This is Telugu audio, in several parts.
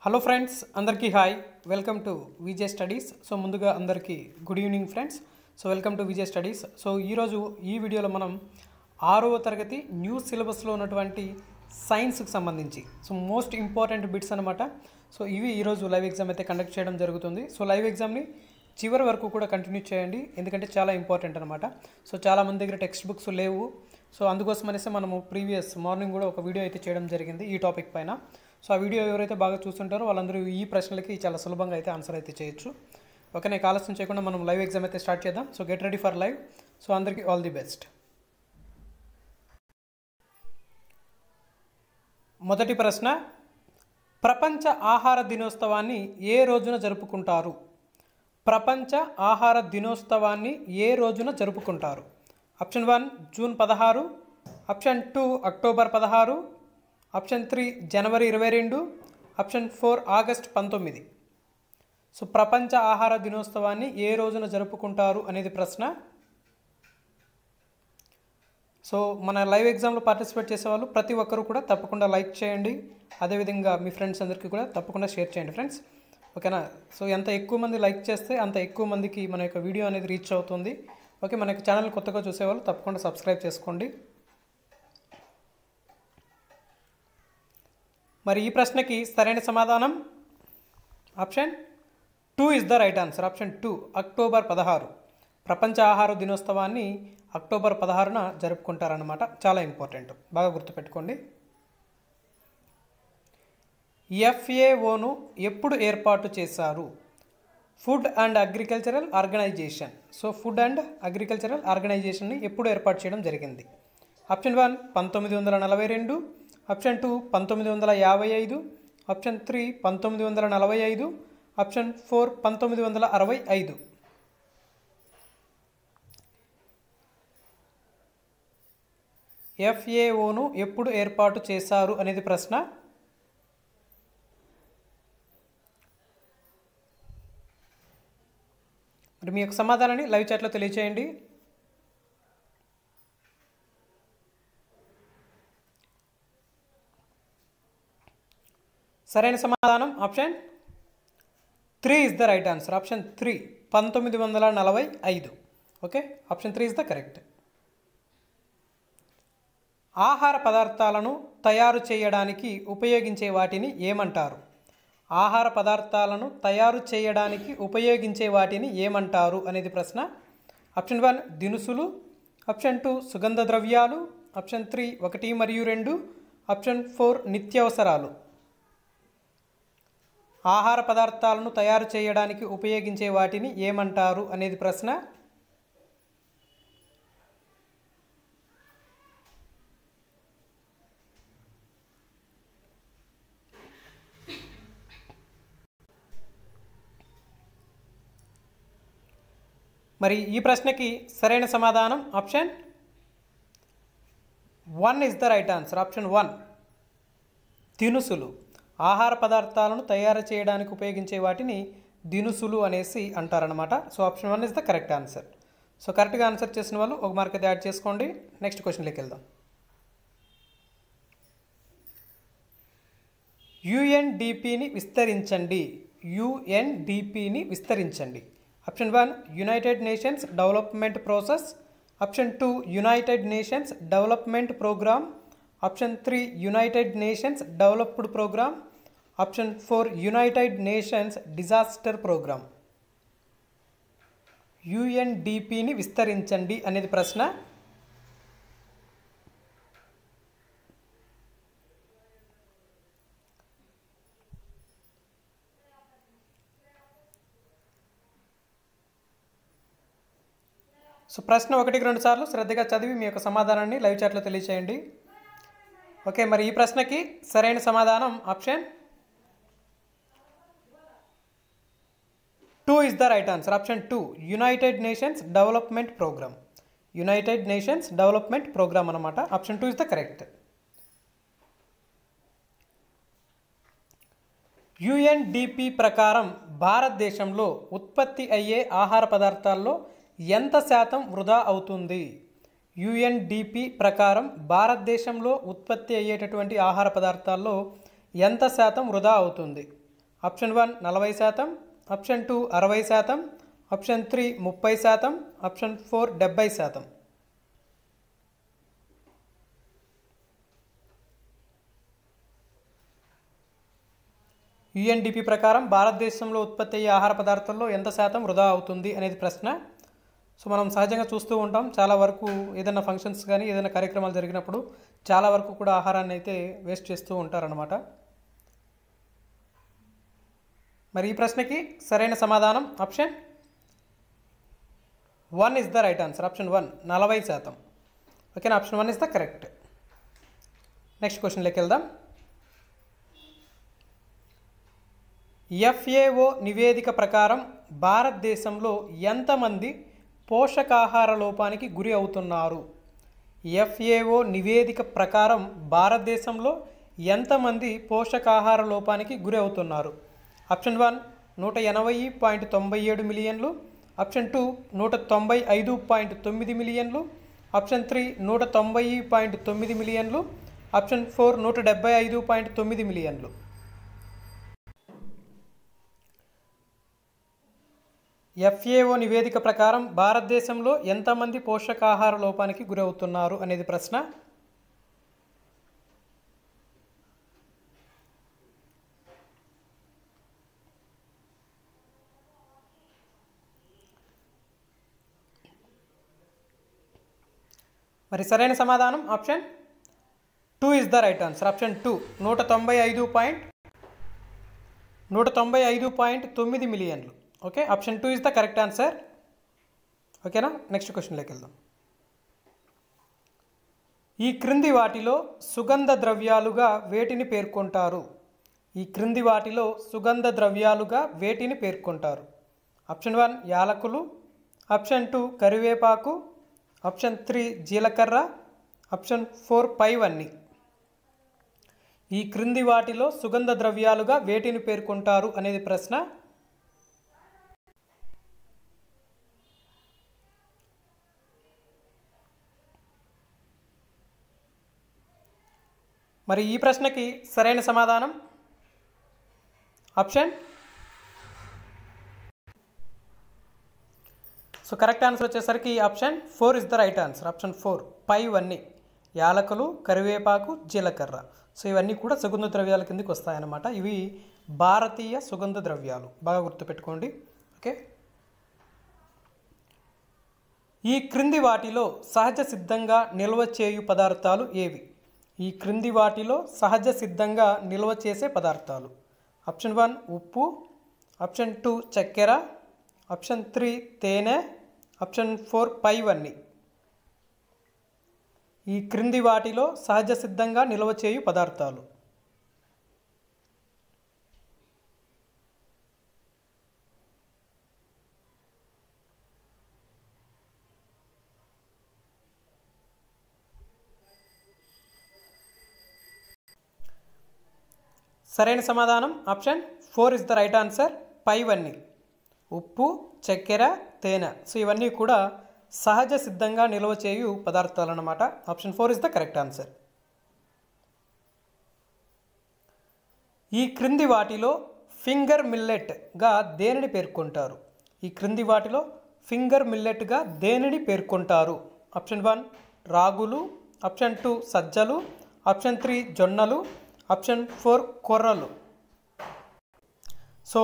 హలో ఫ్రెండ్స్, అందరికీ hi. Welcome to VJ studies. So ముందుగా అందరికీ good evening friends. So welcome to VJ studies. So ఈరోజు ఈ వీడియోలో మనం 6వ తరగతి న్యూ సిలబస్లో ఉన్నటువంటి సైన్స్కి సంబంధించి మోస్ట్ ఇంపార్టెంట్ బిట్స్ అనమాట. సో ఇవి ఈరోజు లైవ్ ఎగ్జామ్ అయితే కండక్ట్ చేయడం జరుగుతుంది. సో లైవ్ ఎగ్జామ్ని చివరి వరకు కూడా కంటిన్యూ చేయండి, ఎందుకంటే చాలా ఇంపార్టెంట్ అనమాట. సో చాలామంది దగ్గర టెక్స్ట్ బుక్స్ లేవు. సో అందుకోసం అనేసి మనము ప్రీవియస్ మార్నింగ్ కూడా ఒక వీడియో అయితే చేయడం జరిగింది ఈ టాపిక్ పైన. సో ఆ వీడియో ఎవరైతే బాగా చూస్తుంటారో వాళ్ళందరూ ఈ ప్రశ్నలకి చాలా సులభంగా అయితే ఆన్సర్ అయితే చేయొచ్చు. ఓకే, నేను ఆలస్యం చేయకుండా మనం లైవ్ ఎగ్జామ్ అయితే స్టార్ట్ చేద్దాం. So get ready for live. So అందరికీ ఆల్ ది బెస్ట్. మొదటి ప్రశ్న, ప్రపంచ ఆహార దినోత్సవాన్ని ఏ రోజున జరుపుకుంటారు? ప్రపంచ ఆహార దినోత్సవాన్ని ఏ రోజున జరుపుకుంటారు? Option 1 June 16, option 2 October 16, option 3 జనవరి 22, ఆప్షన్ 4 ఆగస్ట్ 19. సో ప్రపంచ ఆహార దినోత్సవాన్ని ఏ రోజున జరుపుకుంటారు అనేది ప్రశ్న. సో మన లైవ్ ఎగ్జామ్లో పార్టిసిపేట్ చేసేవాళ్ళు ప్రతి ఒక్కరు కూడా తప్పకుండా లైక్ చేయండి, అదేవిధంగా మీ ఫ్రెండ్స్ అందరికీ కూడా తప్పకుండా షేర్ చేయండి ఫ్రెండ్స్. ఓకేనా? సో ఎంత ఎక్కువ మంది లైక్ చేస్తే అంత ఎక్కువ మందికి మన యొక్క వీడియో అనేది రీచ్ అవుతుంది. ఓకే, మన యొక్క ఛానల్ కొత్తగా చూసేవాళ్ళు తప్పకుండా సబ్స్క్రైబ్ చేసుకోండి. మరి ఈ ప్రశ్నకి సరైన సమాధానం option 2 is the right answer. Option 2 October 16. ప్రపంచ ఆహార దినోత్సవాన్ని అక్టోబర్ 16న జరుపుకుంటారన్నమాట. చాలా ఇంపార్టెంట్, బాగా గుర్తుపెట్టుకోండి. FAOను ఎప్పుడు ఏర్పాటు చేశారు? Food and agricultural organisation. So food and agricultural ఆర్గనైజేషన్ని ఎప్పుడు ఏర్పాటు చేయడం జరిగింది? Option 1 1942, option 2 1955, option 3 1945, option 4 1965. FAOను ఎప్పుడు ఏర్పాటు చేశారు అనేది ప్రశ్న. మరి మీ యొక్క సమాధానాన్ని లైవ్ చాట్లో తెలియచేయండి. సరైన సమాధానం option 3 is the right answer. Option 3 1945. Okay, option 3 is the correct. ఆహార పదార్థాలను తయారు చేయడానికి ఉపయోగించే వాటిని ఏమంటారు? ఆహార పదార్థాలను తయారు చేయడానికి ఉపయోగించే వాటిని ఏమంటారు అనేది ప్రశ్న. ఆప్షన్ 1 దినుసులు, ఆప్షన్ 2 సుగంధ ద్రవ్యాలు, ఆప్షన్ 3 1 మరియు 2, ఆప్షన్ 4 నిత్యావసరాలు. ఆహార పదార్థాలను తయారు చేయడానికి ఉపయోగించే వాటిని ఏమంటారు అనేది ప్రశ్న. మరి ఈ ప్రశ్నకి సరైన సమాధానం option 1 is the right answer. Option 1 దినుసులు. ఆహార పదార్థాలను తయారు చేయడానికి ఉపయోగించే వాటిని దినుసులు అనేసి అంటారనమాట. So option 1 is the correct answer. So కరెక్ట్గా ఆన్సర్ చేసిన వాళ్ళు ఒక మార్క్ అయితే యాడ్ చేసుకోండి. నెక్స్ట్ క్వశ్చన్లోకి వెళ్దాం. UNDPని విస్తరించండి. UNDPని విస్తరించండి. Option 1 United Nations Development process, option 2 United Nations Development Programme, option 3 United Nations developed programme, option 4 United Nations disaster programme. UNDPని విస్తరించండి అనేది ప్రశ్న. సో ప్రశ్న 1కి 2 సార్లు శ్రద్ధగా చదివి మీ యొక్క సమాధానాన్ని లైవ్ చాట్లో తెలియచేయండి. ఓకే, మరి ఈ ప్రశ్నకి సరైన సమాధానం option 2 is the right answer. Option 2 United Nations Development Programme. United Nations Development Programme అనమాట. Option 2 is the correct. UNDP ప్రకారం భారతదేశంలో ఉత్పత్తి అయ్యే ఆహార పదార్థాల్లో ఎంత శాతం వృధా అవుతుంది? UNDP ప్రకారం భారతదేశంలో ఉత్పత్తి అయ్యేటటువంటి ఆహార పదార్థాల్లో ఎంత శాతం వృధా అవుతుంది? Option 1 40%, option 2 60%, option 3 30%, option 4 70%. UNDP ప్రకారం భారతదేశంలో ఉత్పత్తి అయ్యే ఆహార పదార్థాల్లో ఎంత శాతం వృధా అవుతుంది అనేది ప్రశ్న. సో మనం సహజంగా చూస్తూ ఉంటాం, చాలా వరకు ఏదైనా ఫంక్షన్స్ కానీ ఏదైనా కార్యక్రమాలు జరిగినప్పుడు చాలా వరకు కూడా ఆహారాన్ని అయితే వేస్ట్ చేస్తూ ఉంటారనమాట. మరి ఈ ప్రశ్నకి సరైన సమాధానం option 1 is the right answer. Option 1 40%. ఓకేనా, option 1 is the correct. Next క్వశ్చన్లోకి వెళ్దాం. FAO నివేదిక ప్రకారం భారతదేశంలో ఎంతమంది పోషకాహార లోపానికి గురి అవుతున్నారు? FAO నివేదిక ప్రకారం భారతదేశంలో ఎంతమంది పోషకాహార లోపానికి గురి అవుతున్నారు? ఆప్షన్ 1 180.97 మిలియన్లు, ఆప్షన్ 2 195.9 మిలియన్లు, ఆప్షన్ 3 190.9 మిలియన్లు, ఆప్షన్ 4 175.9 మిలియన్లు. FAO నివేదిక ప్రకారం భారతదేశంలో ఎంతమంది పోషకాహార లోపానికి గురవుతున్నారు అనేది ప్రశ్న. మరి సరైన సమాధానం option 2 is the right answer. Option 2 195.9 మిలియన్లు. Okay, option 2 is the correct answer. ఓకేనా, నెక్స్ట్ క్వశ్చన్లోకి వెళ్దాం. ఈ క్రింది వాటిలో సుగంధ ద్రవ్యాలుగా వేటిని పేర్కొంటారు? ఈ క్రింది వాటిలో సుగంధ ద్రవ్యాలుగా వేటిని పేర్కొంటారు? ఆప్షన్ 1 యాలకులు, ఆప్షన్ 2 కరివేపాకు, ఆప్షన్ 3 జీలకర్ర, ఆప్షన్ 4 పైవన్నీ. ఈ క్రింది వాటిలో సుగంధ ద్రవ్యాలుగా వేటిని పేర్కొంటారు అనేది ప్రశ్న. మరి ఈ ప్రశ్నకి సరైన సమాధానం ఆప్షన్ కరెక్ట్ ఆన్సర్ వచ్చేసరికి option 4 is the right answer. Option 4 పైవన్నీ, యాలకులు, కరివేపాకు, జీలకర్ర. సో ఇవన్నీ కూడా సుగంధ ద్రవ్యాల కిందకి వస్తాయన్నమాట. ఇవి భారతీయ సుగంధ ద్రవ్యాలు, బాగా గుర్తుపెట్టుకోండి. ఓకే, ఈ క్రింది వాటిలో సహజ సిద్ధంగా నిల్వ చేయు పదార్థాలు ఏవి? ఈ క్రింది వాటిలో సహజ సిద్ధంగా నిల్వ చేసే పదార్థాలు. ఆప్షన్ 1 ఉప్పు, ఆప్షన్ 2 చక్కెర, ఆప్షన్ 3 తేనె, ఆప్షన్ 4 పైవన్నీ. ఈ క్రింది వాటిలో సహజ సిద్ధంగా నిల్వ చేయు పదార్థాలు. సరైన సమాధానం option 4 is the right answer. పైవన్నీ, ఉప్పు, చక్కెర, తేనె. సో ఇవన్నీ కూడా సహజ సిద్ధంగా నిల్వ చేయు పదార్థాలు అన్నమాట. Option 4 is the correct answer. ఈ క్రింది వాటిలో ఫింగర్ మిల్లెట్గా దేనిని పేర్కొంటారు? ఈ క్రింది వాటిలో ఫింగర్ మిల్లెట్గా దేనిని పేర్కొంటారు? ఆప్షన్ 1 రాగులు, ఆప్షన్ 2 సజ్జలు, ఆప్షన్ 3 జొన్నలు, ఆప్షన్ 4 కొర్రలు. సో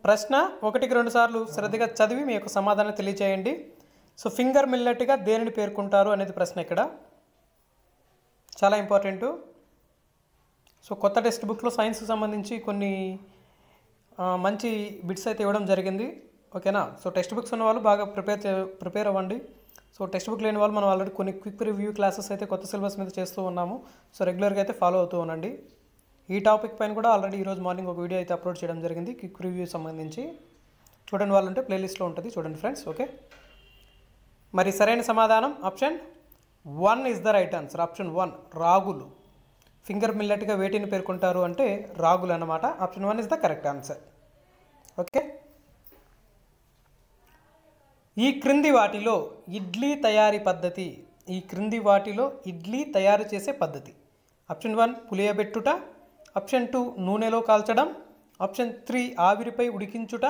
ప్రశ్న 1కి 2 సార్లు శ్రద్ధగా చదివి మీ యొక్క సమాధానం తెలియజేయండి. సో ఫింగర్ మిల్లెట్గా దేనిని పేర్కొంటారు అనేది ప్రశ్న ఇక్కడ చాలా ఇంపార్టెంట్. సో కొత్త టెక్స్ట్ బుక్లో సైన్స్కి సంబంధించి కొన్ని మంచి బిట్స్ అయితే ఇవ్వడం జరిగింది. ఓకేనా, సో టెక్స్ట్ బుక్స్ ఉన్న వాళ్ళు బాగా ప్రిపేర్ అవ్వండి. సో టెక్స్ట్ బుక్ లేని వాళ్ళు మనం ఆల్రెడీ కొన్ని క్విక్ రివ్యూ క్లాసెస్ అయితే కొత్త సిలబస్ మీద చేస్తూ ఉన్నాము. సో రెగ్యులర్గా అయితే ఫాలో అవుతూ ఉండండి. ఈ టాపిక్ పైన కూడా ఆల్రెడీ ఈరోజు మార్నింగ్ ఒక వీడియో అయితే అప్లోడ్ చేయడం జరిగింది, క్విక్ రివ్యూ సంబంధించి. చూడండి వాళ్ళంటే ప్లేలిస్ట్లో ఉంటుంది, చూడండి ఫ్రెండ్స్. ఓకే, మరి సరైన సమాధానం option 1 is the right answer. Option 1 రాగులు. ఫింగర్ మిల్లెట్గా వేటిని పేర్కొంటారు అంటే రాగులు అన్నమాట. Option 1 is the correct answer. Okay, ఈ క్రింది వాటిలో ఇడ్లీ తయారీ పద్ధతి. ఈ క్రింది వాటిలో ఇడ్లీ తయారు చేసే పద్ధతి. ఆప్షన్ 1 పులియబెట్టుట, ఆప్షన్ 2 నూనెలో కాల్చడం, ఆప్షన్ 3 ఆవిరిపై ఉడికించుట,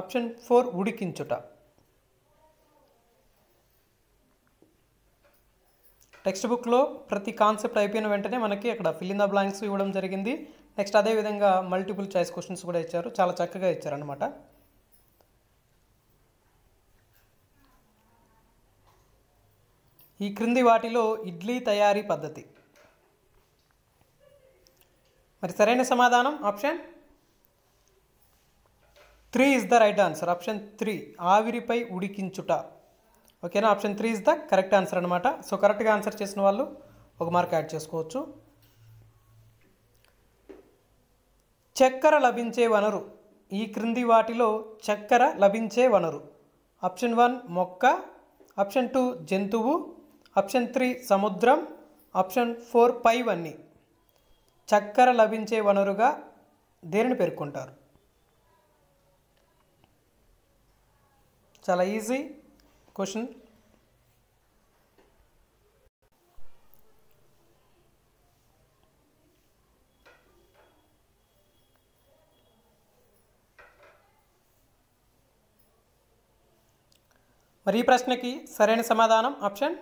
ఆప్షన్ 4 ఉడికించుట. టెక్స్ట్ బుక్లో ప్రతి కాన్సెప్ట్ అయిపోయిన వెంటనే మనకి అక్కడ ఫిల్ ఇన్ ద బ్లాంక్స్ ఇవ్వడం జరిగింది. నెక్స్ట్ అదేవిధంగా మల్టిపుల్ చాయిస్ క్వశ్చన్స్ కూడా ఇచ్చారు, చాలా చక్కగా ఇచ్చారనమాట. ఈ క్రింది వాటిలో ఇడ్లీ తయారీ పద్ధతి. మరి సరైన సమాధానం option 3 is the right answer. Option 3 ఆవిరిపై ఉడికించుట. ఓకేనా, option 3 is the correct answer అనమాట. సో కరెక్ట్గా ఆన్సర్ చేసిన వాళ్ళు 1 మార్క్ యాడ్ చేసుకోవచ్చు. చక్కెర లభించే వనరు. ఈ క్రింది వాటిలో చక్కెర లభించే వనరు. ఆప్షన్ 1 మొక్క, ఆప్షన్ 2 జంతువు, ఆప్షన్ 3 సముద్రం, ఆప్షన్ 4 పైవన్నీ. చక్కెర లభించే వనరుగా దేనిని పేర్కొంటారు? చాలా ఈజీ క్వశ్చన్. మరి ఈ ప్రశ్నకి సరైన సమాధానం option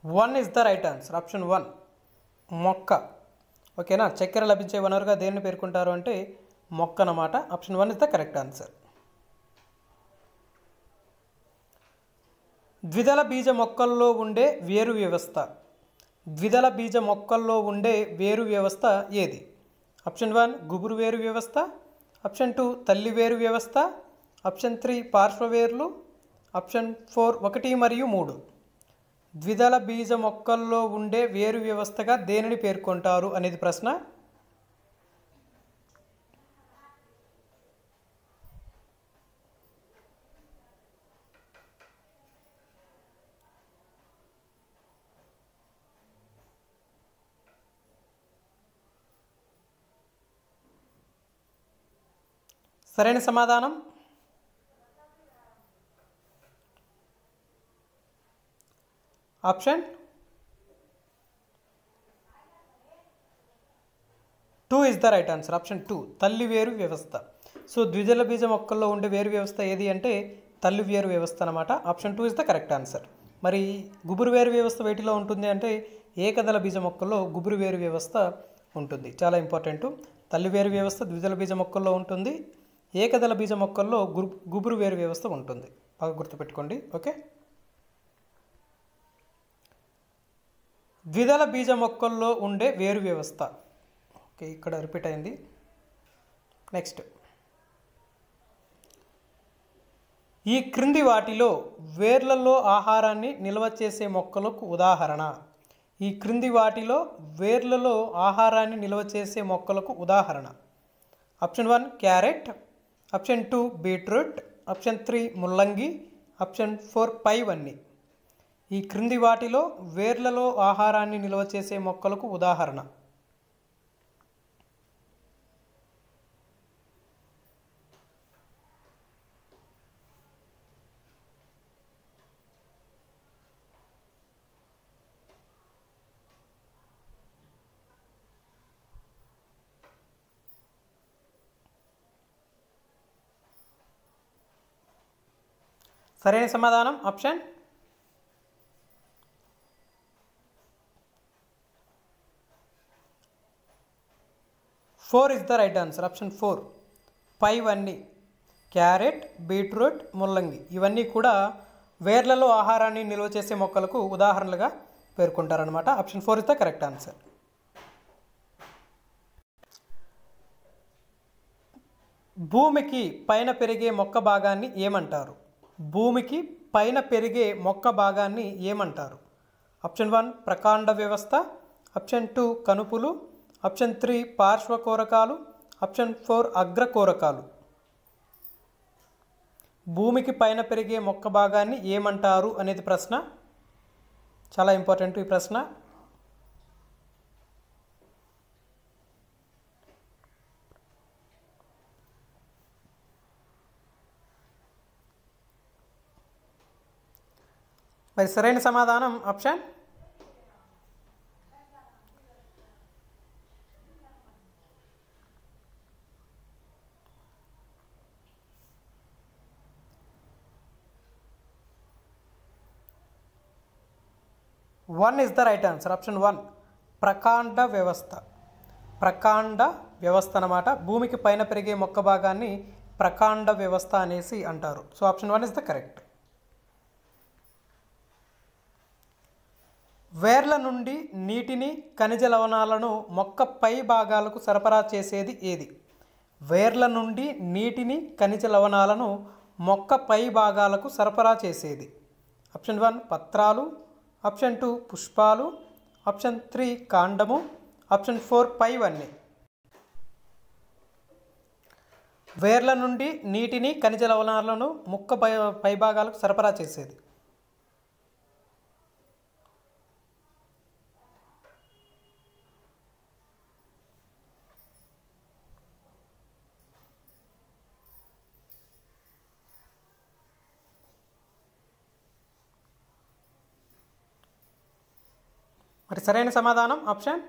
1 is the right answer. Option 1 మొక్క. ఓకేనా, చక్కెర లభించే వనరుగా దేన్ని పేర్కొంటారు అంటే మొక్క అన్నమాట. Option 1 is the correct answer. ద్విదళ బీజ మొక్కల్లో ఉండే వేరు వ్యవస్థ. ద్విదళ బీజ మొక్కల్లో ఉండే వేరు వ్యవస్థ ఏది? ఆప్షన్ 1 గుబురు వేరు వ్యవస్థ, ఆప్షన్ 2 తల్లి వేరు వ్యవస్థ, ఆప్షన్ 3 పార్శ్వవేర్లు, ఆప్షన్ 4 1 మరియు 3. ద్విదళ బీజ మొక్కల్లో ఉండే వేరు వ్యవస్థగా దేనిని పేర్కొంటారు అనేది ప్రశ్న. సరైన సమాధానం option 2 is the right answer. Option 2 తల్లి వేరు వ్యవస్థ. సో ద్విదళ బీజ మొక్కల్లో ఉండే వేరు వ్యవస్థ ఏది అంటే తల్లి వేరు వ్యవస్థ అనమాట. Option 2 is the correct answer. మరి గుబురు వేరు వ్యవస్థ వేటిలో ఉంటుంది అంటే ఏకదళ బీజ మొక్కల్లో గుబురు వేరు వ్యవస్థ ఉంటుంది. చాలా ఇంపార్టెంట్. తల్లి వేరు వ్యవస్థ ద్విదళ బీజ మొక్కల్లో ఉంటుంది, ఏకదళ బీజ మొక్కల్లో గుబురు వేరు వ్యవస్థ ఉంటుంది. బాగా గుర్తుపెట్టుకోండి. ఓకే, ద్విదళ బీజ మొక్కల్లో ఉండే వేరు వ్యవస్థ. ఓకే, ఇక్కడ రిపీట్ అయింది. నెక్స్ట్, ఈ క్రింది వాటిలో వేర్లలో ఆహారాన్ని నిల్వ చేసే మొక్కలకు ఉదాహరణ. ఈ క్రింది వాటిలో వేర్లలో ఆహారాన్ని నిల్వ చేసే మొక్కలకు ఉదాహరణ. Option 1 carrot, option 2 beetroot, option 3 ముల్లంగి, ఆప్షన్ 4 పైవన్నీ. ఈ క్రింది వాటిలో వేర్లలో ఆహారాన్ని నిల్వ చేసే మొక్కలకు ఉదాహరణ. సరైన సమాధానం option 4 is the right answer. Option 4 పైవన్నీ. క్యారెట్, బీట్రూట్, ముల్లంగి ఇవన్నీ కూడా వేర్లలో ఆహారాన్ని నిల్వ చేసే మొక్కలకు ఉదాహరణలుగా పేర్కొంటారనమాట. Option 4 is the correct answer. భూమికి పైన పెరిగే మొక్క భాగాన్ని ఏమంటారు? భూమికి పైన పెరిగే మొక్క భాగాన్ని ఏమంటారు? ఆప్షన్ 1 ప్రకాండ వ్యవస్థ, ఆప్షన్ 2 కనుపులు, ఆప్షన్ 3 పార్శ్వకోరకాలు, ఆప్షన్ 4 అగ్రకోరకాలు. భూమికి పైన పెరిగే మొక్క భాగాన్ని ఏమంటారు అనేది ప్రశ్న. చాలా ఇంపార్టెంట్ ఈ ప్రశ్న. మరి సరైన సమాధానం option 1 is the right answer. Option 1 ప్రకాండ వ్యవస్థ. ప్రకాండ వ్యవస్థ అన్నమాట. భూమికి పైన పెరిగే మొక్క భాగాన్ని ప్రకాండ వ్యవస్థ అనేసి అంటారు. So option 1 is the correct. వేర్ల నుండి నీటిని ఖనిజ లవణాలను మొక్క పై భాగాలకు సరఫరా చేసేది ఏది? వేర్ల నుండి నీటిని ఖనిజ లవణాలను మొక్క పై భాగాలకు సరఫరా చేసేది. ఆప్షన్ 1 పత్రాలు, ఆప్షన్ 2 పుష్పాలు, ఆప్షన్ 3 కాండము, ఆప్షన్ 4 పైవన్నీ. వేర్ల నుండి నీటిని ఖనిజ లవణాలను మొక్క పై భాగాలకు సరఫరా చేసేది. మరి సరైన సమాధానం option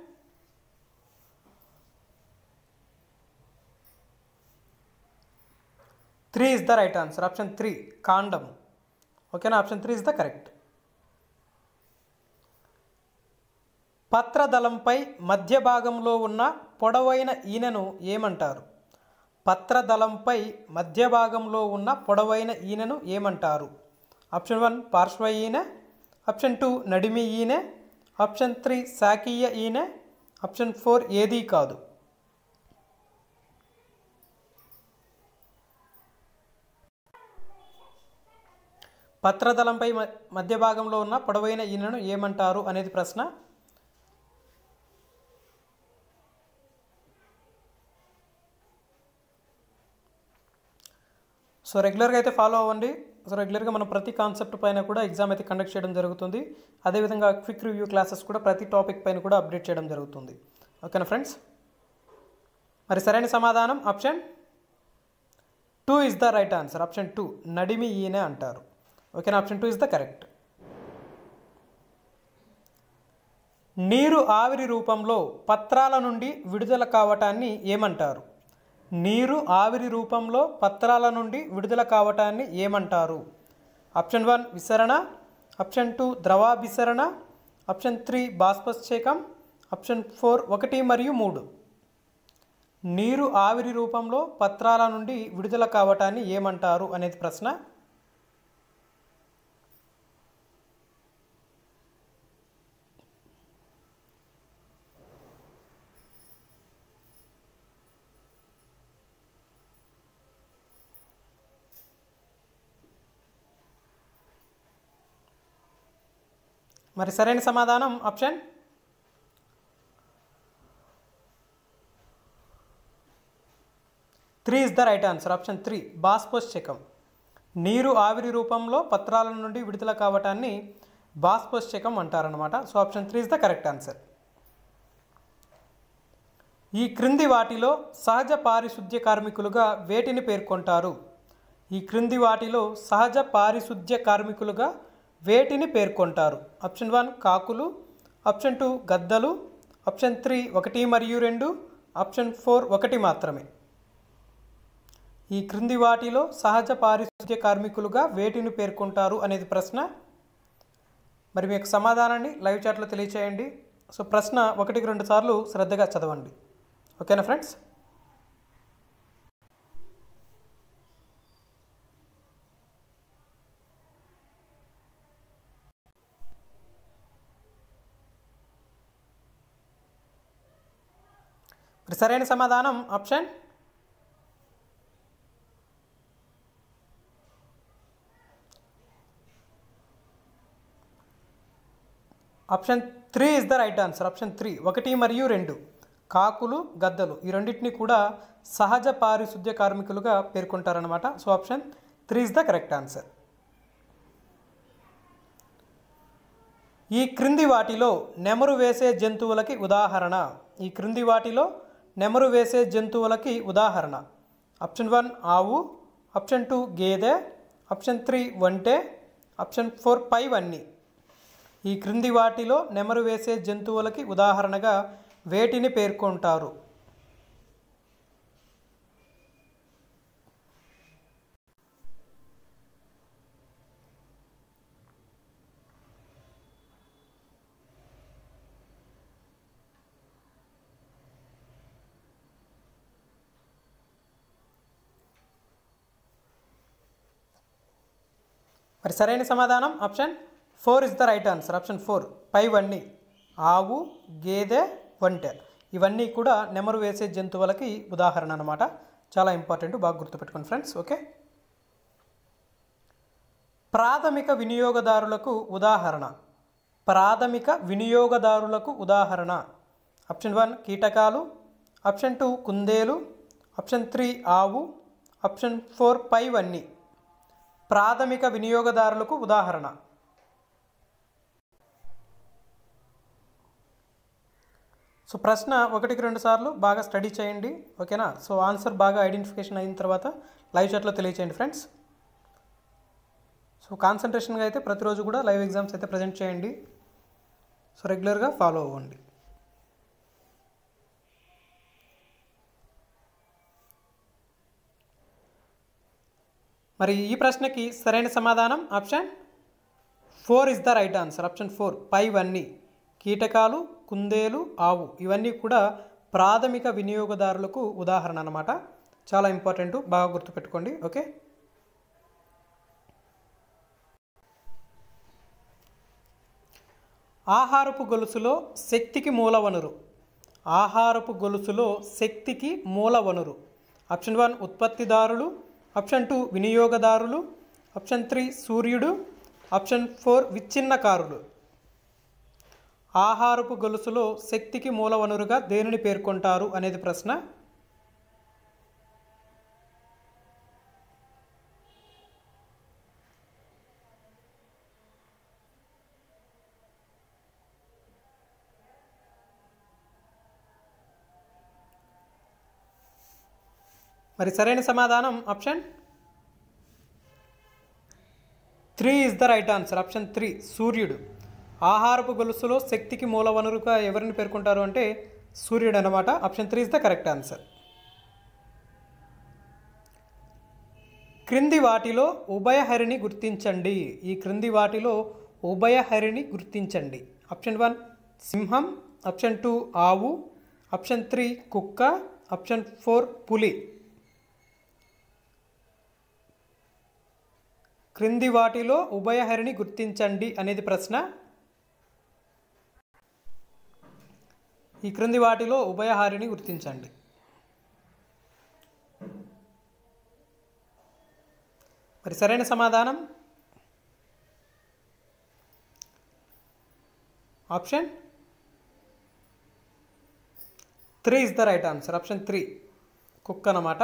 3 is the right answer. Option 3 కాండం. ఓకేనా, ఆప్షన్ 3 ఇస్ ద కరెక్ట్. పత్రదళంపై మధ్య భాగంలో ఉన్న పొడవైన ఈనెను ఏమంటారు? పత్రదళంపై మధ్య భాగంలో ఉన్న పొడవైన ఈనెను ఏమంటారు? ఆప్షన్ 1 పార్శ్వ ఈనె, ఆప్షన్ 2 నడిమి ఈనె, ఆప్షన్ 3 శాకీయ ఈనె, ఆప్షన్ 4 ఏదీ కాదు. పత్రదళంపై మధ్య భాగంలో ఉన్న పొడవైన ఈనెను ఏమంటారు అనేది ప్రశ్న. సో రెగ్యులర్గా అయితే ఫాలో అవ్వండి. సో రెగ్యులర్గా మనం ప్రతి కాన్సెప్ట్ పైన కూడా ఎగ్జామ్ అయితే కండక్ట్ చేయడం జరుగుతుంది. అదేవిధంగా క్విక్ రివ్యూ క్లాసెస్ కూడా ప్రతి టాపిక్ పైన కూడా అప్డేట్ చేయడం జరుగుతుంది. ఓకేనా ఫ్రెండ్స్. మరి సరైన సమాధానం option 2 is the right answer. Option 2 నడిమి ఈనె అంటారు. ఓకేనా, ఆప్షన్ 2 ఇస్ ద కరెక్ట్. నీరు ఆవిరి రూపంలో పత్రాల నుండి విడుదల కావటాన్ని ఏమంటారు? నీరు ఆవిరి రూపంలో పత్రాల నుండి విడుదల కావటాన్ని ఏమంటారు? ఆప్షన్ 1 విసరణ, ఆప్షన్ 2 ద్రవాభిసరణ, ఆప్షన్ 3 బాష్పశేకం, ఆప్షన్ 4 1 మరియు 3. నీరు ఆవిరి రూపంలో పత్రాల నుండి విడుదల కావటాన్ని ఏమంటారు అనేది ప్రశ్న. మరి సరైన సమాధానం option 3 is the right answer. Option 3 బాష్పశేకం. నీరు ఆవిరి రూపంలో పత్రాల నుండి విడుదల కావటాన్ని బాష్పశేకం అంటారనమాట. So option 3 is the correct answer. ఈ క్రింది వాటిలో సహజ పారిశుద్ధ్య కార్మికులుగా వేటిని పేర్కొంటారు? ఈ క్రింది వాటిలో సహజ పారిశుద్ధ్య కార్మికులుగా వేటిని పేర్కొంటారు? ఆప్షన్ 1 కాకులు, ఆప్షన్ 2 గద్దలు, ఆప్షన్ 3 1 మరియు 2, ఆప్షన్ 4 1 మాత్రమే. ఈ క్రింది వాటిలో సహజ పారిశుద్ధ్య కార్మికులుగా వేటిని పేర్కొంటారు అనేది ప్రశ్న. మరి మీకు సమాధానాన్ని లైవ్ చాట్లో తెలియచేయండి. సో ప్రశ్న 1కి 2 సార్లు శ్రద్ధగా చదవండి. ఓకేనా ఫ్రెండ్స్. సరైన సమాధానం option option 3 is the right answer. Option 3 1 మరియు 2 కాకులు గద్దలు ఈ రెండింటిని కూడా సహజ పారిశుద్ధ్య కార్మికులుగా పేర్కొంటారనమాట. So option 3 is the correct answer. ఈ క్రింది వాటిలో నెమరు వేసే జంతువులకి ఉదాహరణ. ఈ క్రింది వాటిలో నెమరు వేసే జంతువులకి ఉదాహరణ. ఆప్షన్ 1 ఆవు, ఆప్షన్ 2 గేదె, ఆప్షన్ 3 ఒంటె, ఆప్షన్ 4 పైవన్నీ. ఈ క్రింది వాటిలో నెమరు వేసే జంతువులకి ఉదాహరణగా వేటిని పేర్కొంటారు? మరి సరైన సమాధానం option 4 is the right answer. Option 4 పైవన్నీ. ఆవు, గేదె, ఒంటె ఇవన్నీ కూడా నెమరు వేసే జంతువులకి ఉదాహరణ అన్నమాట. చాలా ఇంపార్టెంట్, బాగా గుర్తుపెట్టుకోండి ఫ్రెండ్స్. ఓకే, ప్రాథమిక వినియోగదారులకు ఉదాహరణ. ప్రాథమిక వినియోగదారులకు ఉదాహరణ. ఆప్షన్ 1 కీటకాలు, ఆప్షన్ 2 కుందేలు, ఆప్షన్ 3 ఆవు, ఆప్షన్ 4 పైవన్నీ. ప్రాథమిక వినియోగదారులకు ఉదాహరణ. సో ప్రశ్న 1కి 2 సార్లు బాగా స్టడీ చేయండి. ఓకేనా? సో ఆన్సర్ బాగా ఐడెంటిఫికేషన్ అయిన తర్వాత లైవ్ చాట్లో తెలియచేయండి ఫ్రెండ్స్. సో కాన్సన్ట్రేషన్గా అయితే ప్రతిరోజు కూడా లైవ్ ఎగ్జామ్స్ అయితే ప్రజెంట్ చేయండి. సో రెగ్యులర్గా ఫాలో అవ్వండి. మరి ఈ ప్రశ్నకి సరైన సమాధానం option 4 is the right answer. Option 4 పైవన్నీ. కీటకాలు, కుందేలు, ఆవు ఇవన్నీ కూడా ప్రాథమిక వినియోగదారులకు ఉదాహరణ అన్నమాట. చాలా ఇంపార్టెంట్, బాగా గుర్తుపెట్టుకోండి. ఓకే, ఆహారపు గొలుసులో శక్తికి మూల వనరు. ఆహారపు గొలుసులో శక్తికి మూల వనరు. ఆప్షన్ 1 ఉత్పత్తిదారులు, ఆప్షన్ 2 వినియోగదారులు, ఆప్షన్ 3 సూర్యుడు, ఆప్షన్ 4 విచ్ఛిన్నకారులు. ఆహారపు గొలుసులో శక్తికి మూల వనరుగా దేనిని పేర్కొంటారు అనేది ప్రశ్న. మరి సరైన సమాధానం option 3 is the right answer. Option 3 సూర్యుడు. ఆహారపు గొలుసులో శక్తికి మూల వనరుగా ఎవరిని పేర్కొంటారు అంటే సూర్యుడు అన్నమాట. Option 3 is the correct answer. క్రింది వాటిలో ఉభయహరిని గుర్తించండి. ఈ క్రింది వాటిలో ఉభయహరిని గుర్తించండి. ఆప్షన్ 1 సింహం, ఆప్షన్ 2 ఆవు, ఆప్షన్ 3 కుక్క, ఆప్షన్ 4 పులి. క్రింది వాటిలో ఉభయహరిని గుర్తించండి అనేది ప్రశ్న. ఈ క్రింది వాటిలో ఉభయహరిని గుర్తించండి. మరి సరైన సమాధానం option 3 is the right answer. Option 3 కుక్క అన్నమాట.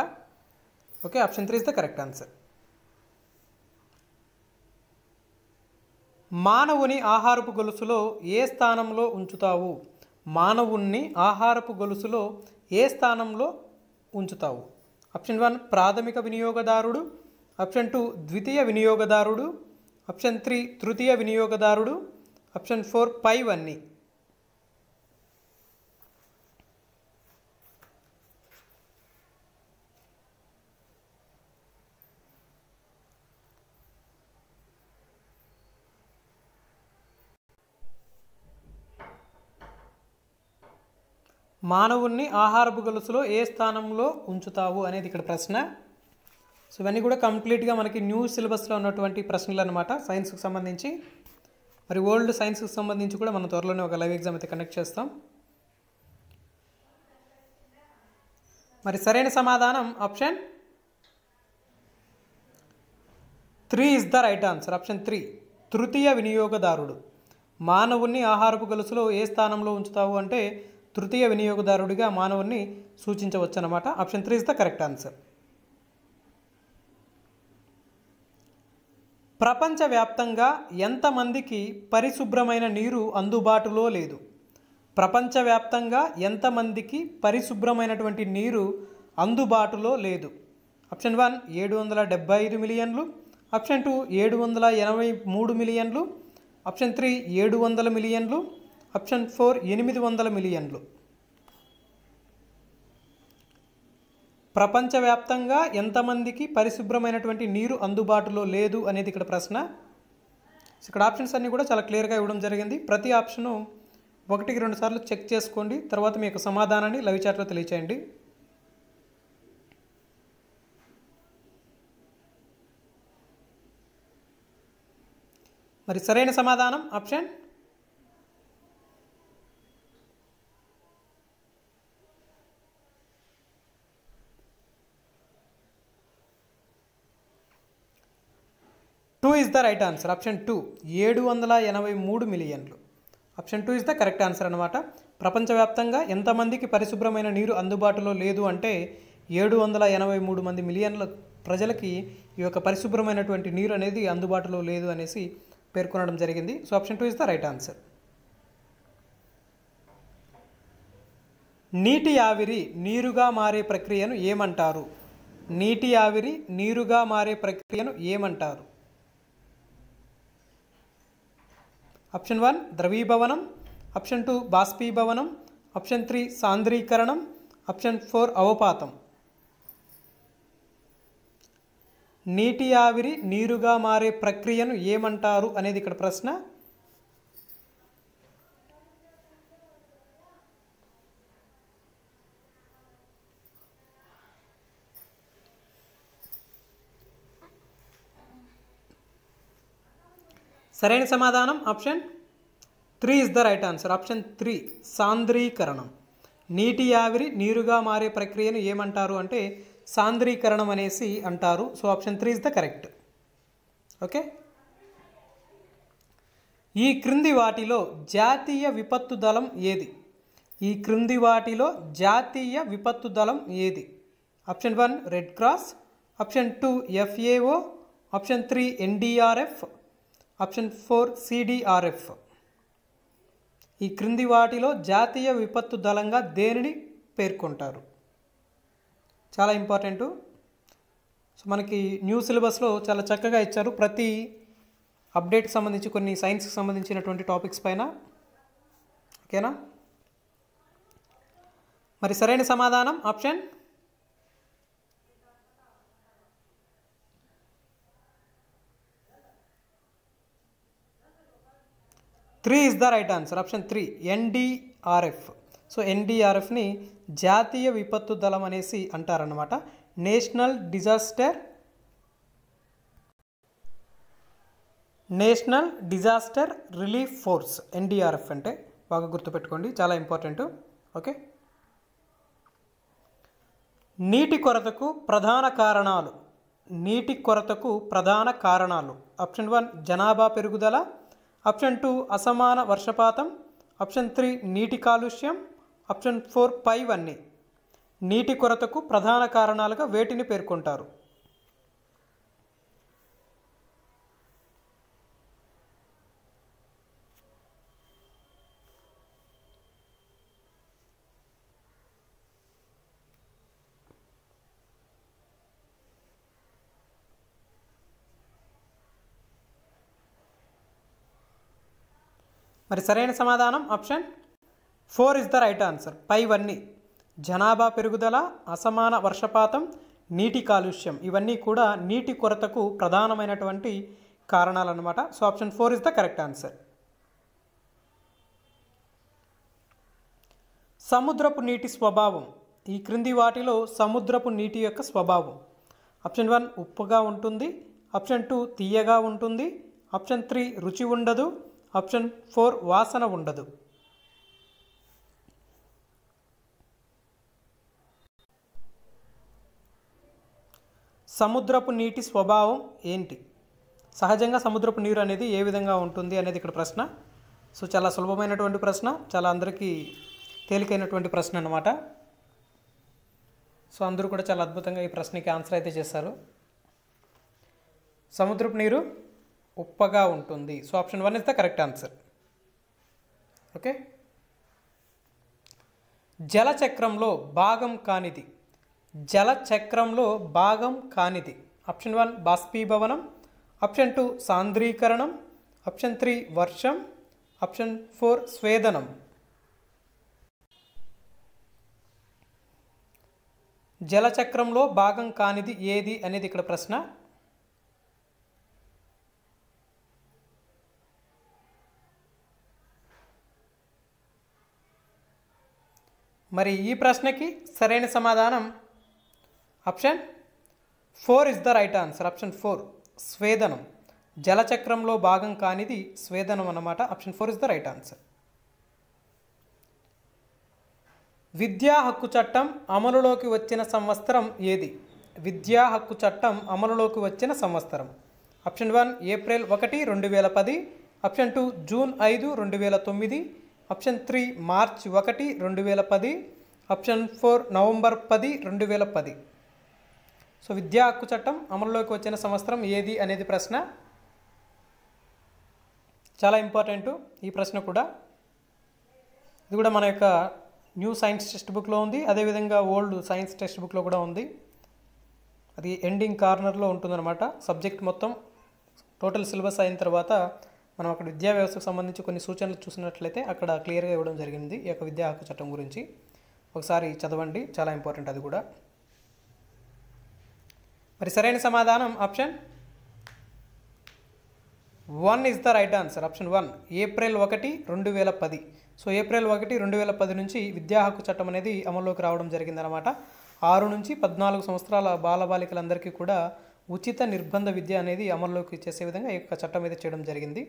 Okay, option 3 is the correct answer. మానవుని ఆహారపు గొలుసులో ఏ స్థానంలో ఉంచుతావు? మానవుణ్ణి ఆహారపు గొలుసులో ఏ స్థానంలో ఉంచుతావు? ఆప్షన్ 1 ప్రాథమిక వినియోగదారుడు, ఆప్షన్ 2 ద్వితీయ వినియోగదారుడు, ఆప్షన్ 3 తృతీయ వినియోగదారుడు, ఆప్షన్ 4 పైవన్నీ. మానవుణ్ణి ఆహారపు గొలుసులో ఏ స్థానంలో ఉంచుతావు అనేది ఇక్కడ ప్రశ్న. సో ఇవన్నీ కూడా కంప్లీట్గా మనకి న్యూ సిలబస్లో ఉన్నటువంటి ప్రశ్నలు అనమాట, సైన్స్కి సంబంధించి. మరి ఓల్డ్ సైన్స్కి సంబంధించి కూడా మనం త్వరలోనే ఒక లైవ్ ఎగ్జామ్ అయితే కండక్ట్ చేస్తాం. మరి సరైన సమాధానం option 3 is the right answer. Option 3 తృతీయ వినియోగదారుడు. మానవుణ్ణి ఆహారపు గొలుసులో ఏ స్థానంలో ఉంచుతావు అంటే తృతీయ వినియోగదారుడిగా మానవుణ్ణి సూచించవచ్చు అన్నమాట. Option 3 is the correct answer. ప్రపంచవ్యాప్తంగా ఎంతమందికి పరిశుభ్రమైన నీరు అందుబాటులో లేదు? ప్రపంచవ్యాప్తంగా ఎంతమందికి పరిశుభ్రమైనటువంటి నీరు అందుబాటులో లేదు? ఆప్షన్ 1 775 మిలియన్లు, ఆప్షన్ 2 783 మిలియన్లు, ఆప్షన్ 3 700 మిలియన్లు, ఆప్షన్ 4 800 మిలియన్లు. ప్రపంచవ్యాప్తంగా ఎంతమందికి పరిశుభ్రమైనటువంటి నీరు అందుబాటులో లేదు అనేది ఇక్కడ ప్రశ్న. ఇక్కడ ఆప్షన్స్ అన్నీ కూడా చాలా క్లియర్గా ఇవ్వడం జరిగింది. ప్రతి ఆప్షను 1కి 2 సార్లు చెక్ చేసుకోండి. తర్వాత మీ యొక్క సమాధానాన్ని లైవ్ చాట్లో తెలియచేయండి. మరి సరైన సమాధానం option 2 is the right answer. Option 2 783 మిలియన్లు. Option 2 is the correct answer అనమాట. ప్రపంచవ్యాప్తంగా ఎంతమందికి పరిశుభ్రమైన నీరు అందుబాటులో లేదు అంటే 783 మంది మిలియన్ల ప్రజలకి ఈ యొక్క పరిశుభ్రమైనటువంటి నీరు అనేది అందుబాటులో లేదు అనేసి పేర్కొనడం జరిగింది. So option 2 is the right answer. నీటి ఆవిరి నీరుగా మారే ప్రక్రియను ఏమంటారు? నీటి ఆవిరి నీరుగా మారే ప్రక్రియను ఏమంటారు? ఆప్షన్ 1 ద్రవీభవనం, ఆప్షన్ 2 బాష్పీభవనం, ఆప్షన్ 3 సాంద్రీకరణం, ఆప్షన్ 4 అవపాతం. నీటి ఆవిరి నీరుగా మారే ప్రక్రియను ఏమంటారు అనేది ఇక్కడ ప్రశ్న. సరైన సమాధానం option 3 is the right answer. Option 3 సాంద్రీకరణం. నీటి ఆవిరి నీరుగా మారే ప్రక్రియను ఏమంటారు అంటే సాంద్రీకరణం అనేసి అంటారు. So option 3 is the correct. Okay. ఈ క్రింది వాటిలో జాతీయ విపత్తు దళం ఏది? ఈ క్రింది వాటిలో జాతీయ విపత్తు దళం ఏది? Option 1 red cross, option 2 FAO, option 3 NDRF, option 4 CDRF. ఈ క్రింది వాటిలో జాతీయ విపత్తు దళంగా దేనిని పేర్కొంటారు? చాలా ఇంపార్టెంటు. సో మనకి న్యూ సిలబస్లో చాలా చక్కగా ఇచ్చారు ప్రతి అప్డేట్కి సంబంధించి కొన్ని సైన్స్కి సంబంధించినటువంటి టాపిక్స్ పైన. ఓకేనా? మరి సరైన సమాధానం option 3 is the right answer. Option 3 NDRF. So NDRFని జాతీయ విపత్తు దళం అనేసి అంటారన్నమాట. National Disaster Relief Force NDRF అంటే బాగా గుర్తుపెట్టుకోండి, చాలా ఇంపార్టెంట్. ఓకే. నీటి కొరతకు ప్రధాన కారణాలు. నీటి కొరతకు ప్రధాన కారణాలు. ఆప్షన్ 1 జనాభా పెరుగుదల, ఆప్షన్ 2 అసమాన వర్షపాతం, ఆప్షన్ 3 నీటి కాలుష్యం, ఆప్షన్ 4 పైవన్నీ. నీటి కొరతకు ప్రధాన కారణాలుగా వేటిని పేర్కొంటారు? మరి సరైన సమాధానం option 4 is the right answer. పైవన్నీ జనాభా పెరుగుదల, అసమాన వర్షపాతం, నీటి కాలుష్యం ఇవన్నీ కూడా నీటి కొరతకు ప్రధానమైనటువంటి కారణాలు అన్నమాట. So option 4 is the correct answer. సముద్రపు నీటి స్వభావం. ఈ క్రింది వాటిలో సముద్రపు నీటి యొక్క స్వభావం. ఆప్షన్ 1 ఉప్పుగా ఉంటుంది, ఆప్షన్ 2 తీయగా ఉంటుంది, ఆప్షన్ 3 రుచి ఉండదు, ఆప్షన్ 4 వాసన ఉండదు. సముద్రపు నీటి స్వభావం ఏంటి? సహజంగా సముద్రపు నీరు అనేది ఏ విధంగా ఉంటుంది అనేది ఇక్కడ ప్రశ్న. సో చాలా సులభమైనటువంటి ప్రశ్న, చాలా అందరికీ తేలికైనటువంటి ప్రశ్న అన్నమాట. సో అందరూ కూడా చాలా అద్భుతంగా ఈ ప్రశ్నకి ఆన్సర్ అయితే చేశారు. సముద్రపు నీరు ఉప్పగా ఉంటుంది. So option 1 is the correct answer. Okay. జలచక్రంలో భాగం కానిది. జలచక్రంలో భాగం కానిది. ఆప్షన్ 1 బాష్పీభవనం, ఆప్షన్ 2 సాంద్రీకరణం, ఆప్షన్ 3 వర్షం, ఆప్షన్ 4 స్వేదనం. జలచక్రంలో భాగం కానిది ఏది అనేది ఇక్కడ ప్రశ్న. మరి ఈ ప్రశ్నకి సరైన సమాధానం option 4 is the right answer. Option 4 స్వేదనం. జలచక్రంలో భాగం కానిది స్వేదనం అన్నమాట. Option 4 is the right answer. విద్యా హక్కు చట్టం అమలులోకి వచ్చిన సంవత్సరం ఏది? విద్యా హక్కు చట్టం అమలులోకి వచ్చిన సంవత్సరం. Option 1 April 1, 2010. Option 2 June 5, 2009. Option 3 March 1, 2010. Option 4 November 10, 2010. So విద్యా హక్కు చట్టం అమలులోకి వచ్చిన సంవత్సరం ఏది అనేది ప్రశ్న. చాలా ఇంపార్టెంట్ ఈ ప్రశ్న కూడా. ఇది కూడా మన యొక్క న్యూ సైన్స్ టెక్స్ట్ బుక్లో ఉంది, అదేవిధంగా ఓల్డ్ సైన్స్ టెక్స్ట్ బుక్లో కూడా ఉంది. అది ఎండింగ్ కార్నర్లో ఉంటుందన్నమాట. సబ్జెక్ట్ మొత్తం టోటల్ సిలబస్ అయిన తర్వాత మనం అక్కడ విద్యా వ్యవస్థకు సంబంధించి కొన్ని సూచనలు చూసినట్లయితే అక్కడ క్లియర్గా ఇవ్వడం జరిగింది ఈ యొక్క విద్యా హక్కు చట్టం గురించి. ఒకసారి చదవండి, చాలా ఇంపార్టెంట్ అది కూడా. మరి సరైన సమాధానం option 1 is the right answer. Option 1 April 1, 2010. So April 1, 2010 నుంచి విద్యా హక్కు చట్టం అనేది అమల్లోకి రావడం జరిగిందనమాట. 6 నుంచి 14 సంవత్సరాల బాలబాలికలందరికీ కూడా ఉచిత నిర్బంధ విద్య అనేది అమల్లోకి చేసే విధంగా ఈ యొక్క చట్టం అయితే చేయడం జరిగింది.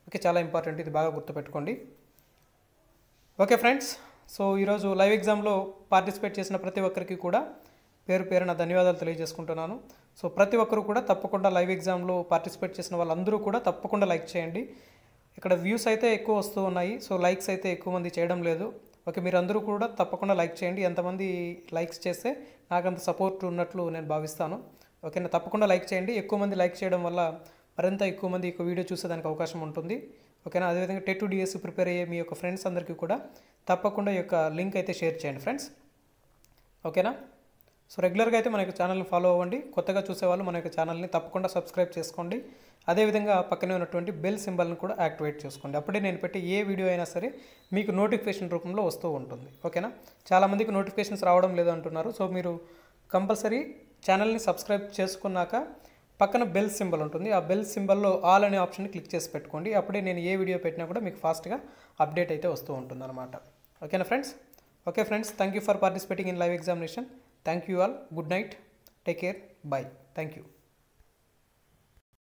ఓకే, చాలా ఇంపార్టెంట్, ఇది బాగా గుర్తుపెట్టుకోండి. ఓకే ఫ్రెండ్స్, సో ఈరోజు లైవ్ ఎగ్జామ్లో పార్టిసిపేట్ చేసిన ప్రతి ఒక్కరికి కూడా పేరు పేరున ధన్యవాదాలు తెలియజేసుకుంటున్నాను. సో ప్రతి ఒక్కరు కూడా తప్పకుండా లైవ్ ఎగ్జామ్లో పార్టిసిపేట్ చేసిన వాళ్ళందరూ కూడా తప్పకుండా లైక్ చేయండి. ఇక్కడ వ్యూస్ అయితే ఎక్కువ వస్తూ ఉన్నాయి, సో లైక్స్ అయితే ఎక్కువ మంది చేయడం లేదు. ఓకే, మీరు అందరూ కూడా తప్పకుండా లైక్ చేయండి. ఎంతమంది లైక్స్ చేస్తే నాకంత సపోర్ట్ ఉన్నట్లు నేను భావిస్తాను. ఓకేనా, తప్పకుండా లైక్ చేయండి. ఎక్కువ మంది లైక్ చేయడం వల్ల మరింత ఎక్కువ మంది ఈ వీడియో చూసేదానికి అవకాశం ఉంటుంది. ఓకేనా, అదేవిధంగా టెట్ డిఎస్సి ప్రిపేర్ అయ్యే మీ యొక్క ఫ్రెండ్స్ అందరికీ కూడా తప్పకుండా ఈ యొక్క లింక్ అయితే షేర్ చేయండి ఫ్రెండ్స్. ఓకేనా, సో రెగ్యులర్గా అయితే మన యొక్క ఛానల్ని ఫాలో అవ్వండి. కొత్తగా చూసేవాళ్ళు మన యొక్క ఛానల్ని తప్పకుండా సబ్స్క్రైబ్ చేసుకోండి. అదేవిధంగా పక్కనే ఉన్నటువంటి బెల్ సింబల్ని కూడా యాక్టివేట్ చేసుకోండి. అప్పుడే నేను పెట్టే ఏ వీడియో అయినా సరే మీకు నోటిఫికేషన్ రూపంలో వస్తూ ఉంటుంది. ఓకేనా, చాలామందికి నోటిఫికేషన్స్ రావడం లేదు అంటున్నారు. సో మీరు కంపల్సరీ ఛానల్ని సబ్స్క్రైబ్ చేసుకున్నాక పక్కన బెల్ సింబల్ ఉంటుంది. ఆ బెల్ సింబల్లో ఆల్ అనే ఆప్షన్ని క్లిక్ చేసి పెట్టుకోండి. అప్పుడే నేను ఏ వీడియో పెట్టినా కూడా మీకు ఫాస్ట్గా అప్డేట్ అయితే వస్తూ ఉంటుంది అనమాట. ఓకేనా friends? Okay friends, thank you for participating in live examination. Thank you all. Good night. Take care. Bye. Thank you.